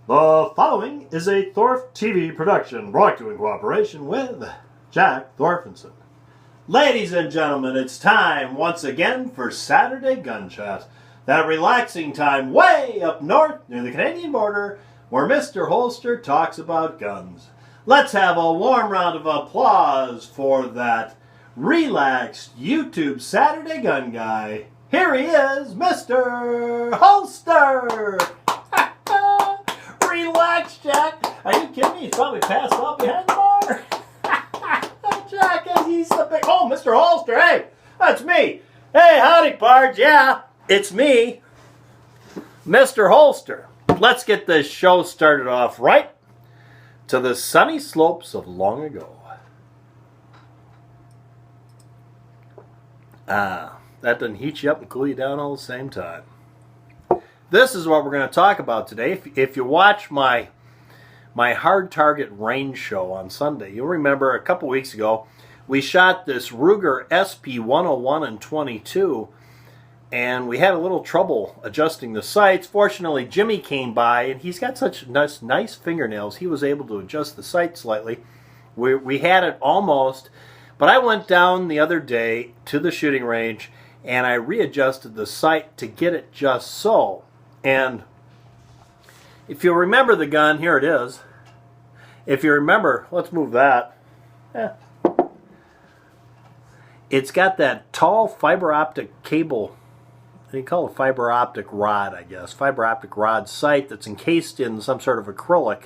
The following is a Thorf TV production brought to you in cooperation with Jack Thorfinson. Ladies and gentlemen, it's time once again for Saturday Gun Chat. That relaxing time way up north near the Canadian border where Mr. Holster talks about guns. Let's have a warm round of applause for that relaxed YouTube Saturday gun guy. Here he is, Mr. Holster! Relax, Jack. Are you kidding me? He's probably passed out behind the bar. Jack, he's the big... Oh, Mr. Holster, hey, that's me. Hey, howdy, Parge. Yeah, it's me, Mr. Holster. Let's get this show started off right to the sunny slopes of long ago. That doesn't heat you up and cool you down all at the same time. This is what we're going to talk about today. If you watch my hard target range show on Sunday, you'll remember a couple weeks ago we shot this Ruger SP101 and 22, and we had a little trouble adjusting the sights. Fortunately, Jimmy came by, and he's got such nice fingernails. He was able to adjust the sight slightly. We had it almost, but I went down the other day to the shooting range, and I readjusted the sight to get it just so. And if you remember the gun, here it is. If you remember, let's move that. It's got that tall fiber optic cable. They call it fiber optic rod, I guess. Fiber optic rod sight that's encased in some sort of acrylic.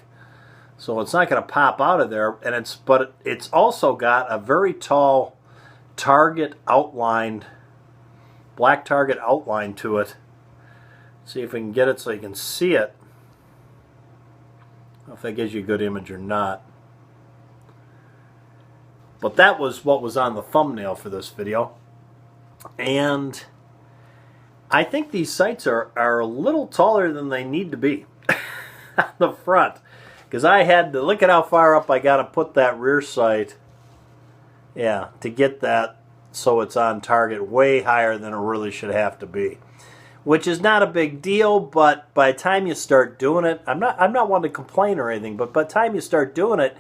So it's not going to pop out of there. But it's also got a very tall target outlined, black target outline to it. See if we can get it so you can see it. I don't know if that gives you a good image or not. But that was what was on the thumbnail for this video. And I think these sights are a little taller than they need to be on the front. Because I had to, look at how far up I got to put that rear sight. Yeah, to get that so it's on target way higher than it really should have to be. Which is not a big deal, but by the time you start doing it, I'm not one to complain or anything, but by the time you start doing it,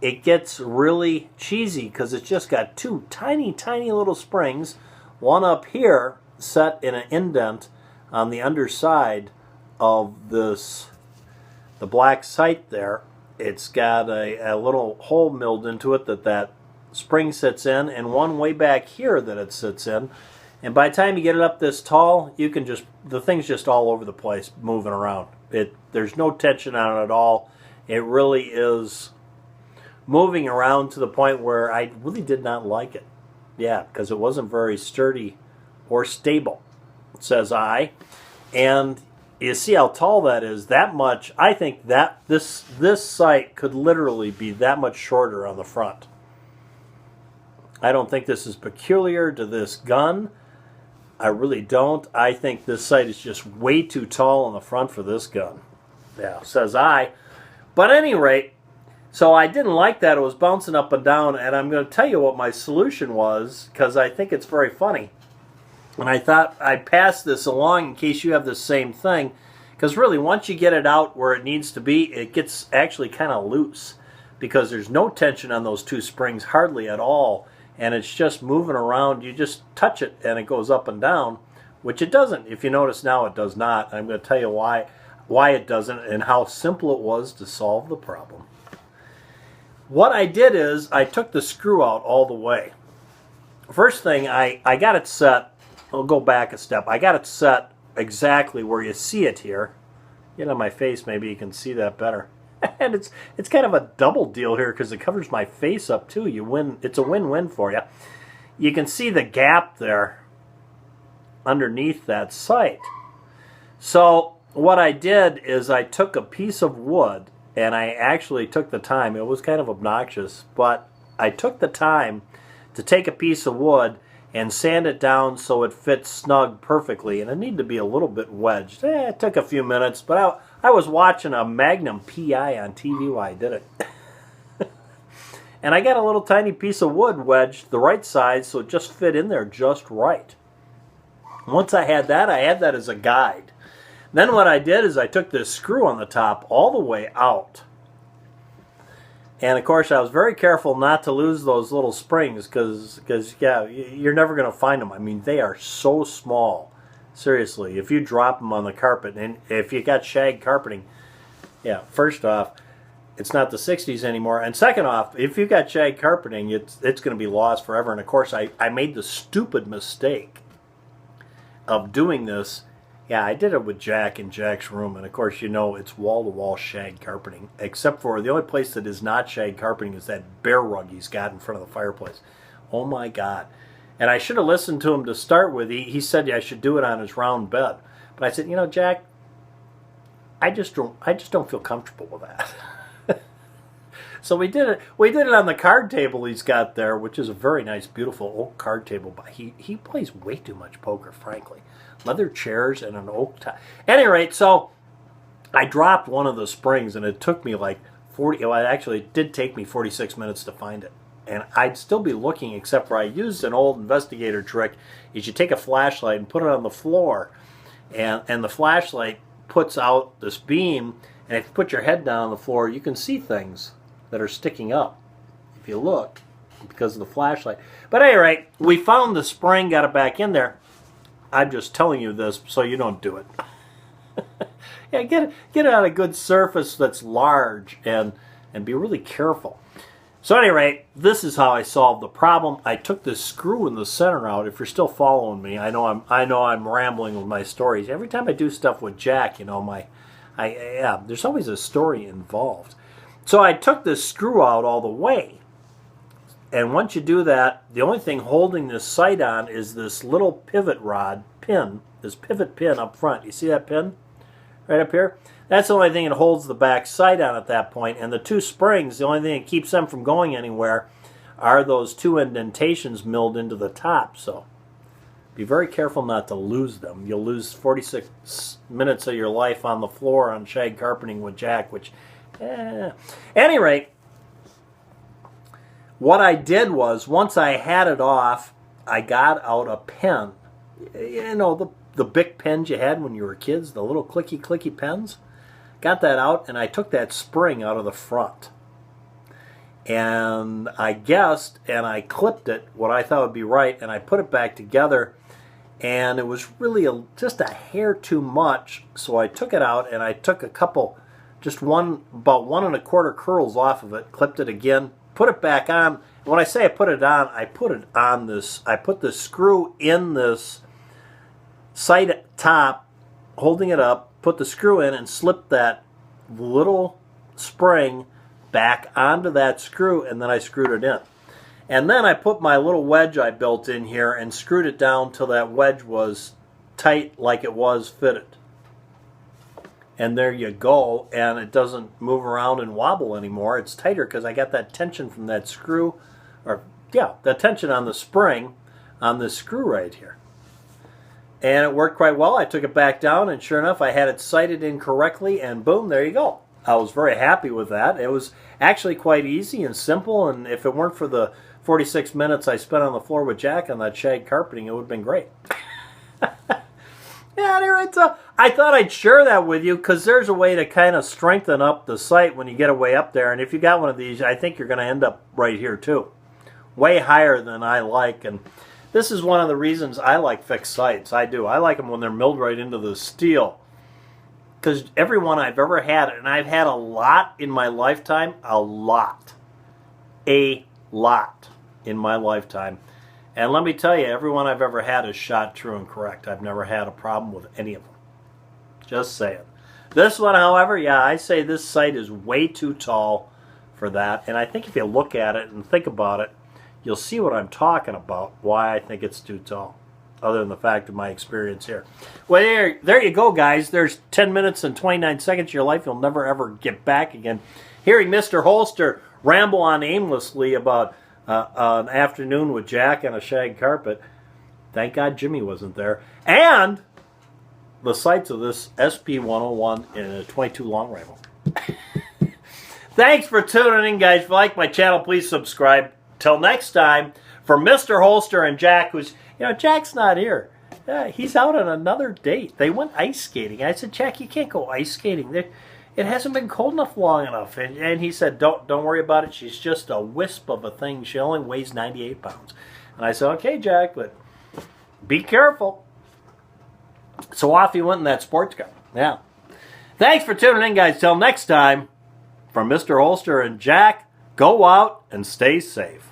it gets really cheesy because it's just got two tiny little springs, one up here set in an indent on the underside of the black sight there. It's got a little hole milled into it that spring sits in, and one way back here that it sits in. And by the time you get it up this tall, you can the thing's just all over the place, moving around. There's no tension on it at all. It really is moving around to the point where I really did not like it. Yeah, because it wasn't very sturdy or stable, says I. And you see how tall that is, that much. I think that this sight could literally be that much shorter on the front. I don't think this is peculiar to this gun. I really don't. I think this sight is just way too tall on the front for this gun. Yeah, says I. But at any rate, so I didn't like that. It was bouncing up and down, and I'm going to tell you what my solution was, because I think it's very funny. And I thought I'd pass this along in case you have the same thing, because really, once you get it out where it needs to be, it gets actually kind of loose, because there's no tension on those two springs, hardly at all. And it's just moving around. You just touch it and it goes up and down, which it doesn't. If you notice now, it does not. I'm going to tell you why it doesn't and how simple it was to solve the problem. What I did is I took the screw out all the way. First thing, I got it set. I'll go back a step. I got it set exactly where you see it here. Get on my face, maybe you can see that better. And it's kind of a double deal here because it covers my face up too. You win. It's a win-win for you. You can see the gap there underneath that sight. So what I did is I took a piece of wood, and I actually took the time. It was kind of obnoxious, but I took the time to take a piece of wood and sand it down so it fits snug perfectly. And it needed to be a little bit wedged. It took a few minutes, but I was watching a Magnum PI on TV while I did it. And I got a little tiny piece of wood wedged the right size so it just fit in there just right. Once I had that as a guide. Then what I did is I took this screw on the top all the way out. And of course, I was very careful not to lose those little springs because yeah, you're never going to find them. I mean, they are so small. Seriously, if you drop them on the carpet, and if you got shag carpeting, yeah, first off, it's not the 60s anymore. And second off, if you got shag carpeting, it's going to be lost forever. And of course, I made the stupid mistake of doing this. Yeah, I did it with Jack in Jack's room, and of course, you know, it's wall-to-wall shag carpeting, except for the only place that is not shag carpeting is that bear rug he's got in front of the fireplace. Oh my God. And I should have listened to him to start with. He said I should do it on his round bed. But I said, you know, Jack, I just don't feel comfortable with that. So we did it. We did it on the card table he's got there, which is a very nice, beautiful oak card table. But he plays way too much poker, frankly. Leather chairs and an oak top. At any rate, so I dropped one of the springs, and it took me like 40. Well, actually, it did take me 46 minutes to find it. And I'd still be looking, except for I used an old investigator trick. Is you take a flashlight and put it on the floor, and the flashlight puts out this beam, and if you put your head down on the floor, you can see things that are sticking up if you look because of the flashlight. But at any rate, we found the spring, got it back in there. I'm just telling you this so you don't do it. Yeah, get it on a good surface that's large and be really careful. So at any rate, this is how I solved the problem. I took this screw in the center out. If you're still following me, I know I'm rambling with my stories. Every time I do stuff with Jack, you know, there's always a story involved. So I took this screw out all the way. And once you do that, the only thing holding this sight on is this little pivot rod pin, this pivot pin up front. You see that pin right up here? That's the only thing that holds the back sight on at that point. And the two springs, the only thing that keeps them from going anywhere are those two indentations milled into the top. So be very careful not to lose them. You'll lose 46 minutes of your life on the floor on shag carpeting with Jack, which, at any rate, what I did was, once I had it off, I got out a pen. You know, the Bic pens you had when you were kids, the little clicky pens. Got that out, and I took that spring out of the front. And I guessed, and I clipped it, what I thought would be right, and I put it back together, and it was really just a hair too much, so I took it out, and I took a couple, just about 1 1/4 curls off of it, clipped it again, put it back on. When I say I put it on this, I put the screw in this sight top, holding it up, put the screw in and slipped that little spring back onto that screw, and then I screwed it in. And then I put my little wedge I built in here and screwed it down till that wedge was tight like it was fitted. And there you go, and it doesn't move around and wobble anymore. It's tighter because I got that tension from that screw, or yeah, that tension on the spring on this screw right here. And it worked quite well. I took it back down, and sure enough, I had it sighted in correctly, and boom, there you go. I was very happy with that. It was actually quite easy and simple, and if it weren't for the 46 minutes I spent on the floor with Jack on that shag carpeting, it would have been great. Yeah, anyway, so I thought I'd share that with you because there's a way to kind of strengthen up the sight when you get way up there. And if you got one of these, I think you're going to end up right here too. Way higher than I like. And this is one of the reasons I like fixed sights. I do. I like them when they're milled right into the steel. Because every one I've ever had, and I've had a lot in my lifetime, a lot in my lifetime. And let me tell you, everyone I've ever had is shot true and correct. I've never had a problem with any of them. Just saying. This one, however, yeah, I say this sight is way too tall for that. And I think if you look at it and think about it, you'll see what I'm talking about, why I think it's too tall, other than the fact of my experience here. Well, there you go, guys. There's 10 minutes and 29 seconds of your life you'll never, ever get back again. Hearing Mr. Holster ramble on aimlessly about an afternoon with Jack on a shag carpet. Thank God Jimmy wasn't there. And the sights of this SP101 in a 22 long rifle. Thanks for tuning in, guys. If you like my channel, please subscribe. Till next time, for Mr. Holster and Jack, who's, you know, Jack's not here. He's out on another date. They went ice skating. I said, Jack, you can't go ice skating. It hasn't been cold enough long enough. And he said, don't worry about it. She's just a wisp of a thing. She only weighs 98 pounds. And I said, okay, Jack, but be careful. So off he went in that sports car. Yeah. Thanks for tuning in, guys. Till next time, from Mr. Holster and Jack, go out and stay safe.